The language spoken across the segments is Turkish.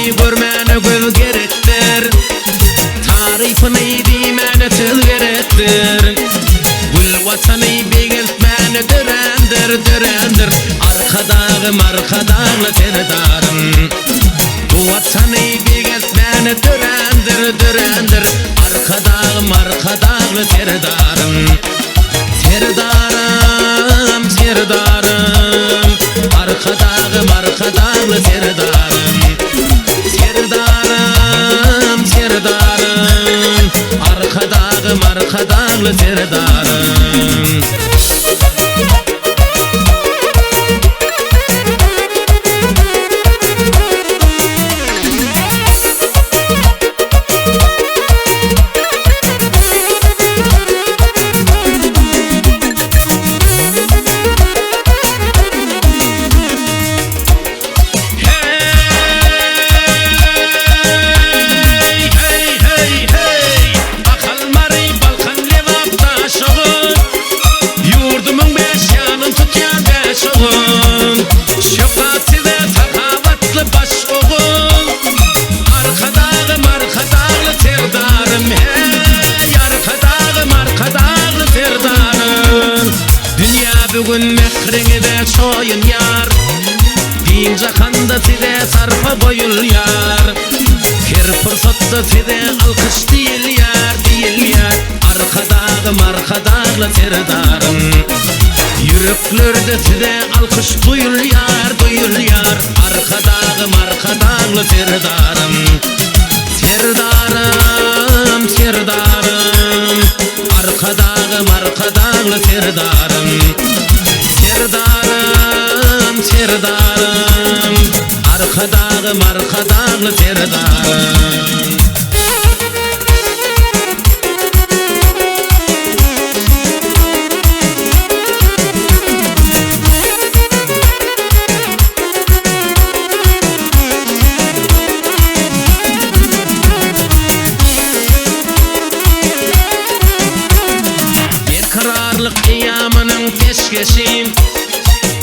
görmene göz gerektir. Tarifini diymene tıl gerektir. Gül vatanı begeltmene dürendir. Arkadağlı terdarım. Bu vatanı begeltmene dürendir. Arkadağlı terdarım. Serdarım. Arkadağlı terdarım. Serdarım. Arkadağlı terdarım. Bugün mehrine çoyun yar. Bin cahanda tide sarpa koyul yar. Her fırsatta tide alkış değil yar. Arkadağlı terdarım. Yüreklerde tide alkış duyul yar. Arkadağlı terdarım. Serdarım. Arkadağlı terdarım. Serdarım. Arkadağlı terdarım. Bekararlık kıyamının peşkeşim.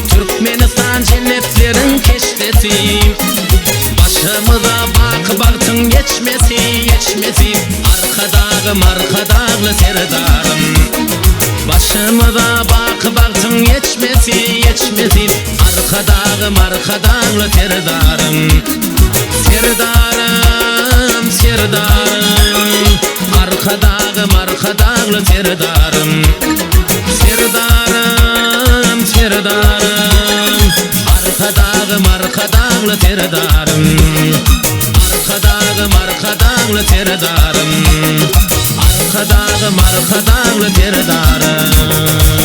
Türkmenistan cennetlerin keşfetim. Başımıza baktın geçmesin. Arkadağlı terdarım. Başımıza baktın geçmesin. Arkadağlı terdarım. Serdarım. Arkadağlı terdarım. Serdarım. Arkadağlı terdarım. Arkadağlı terdarım. Arkadağlı terdarım.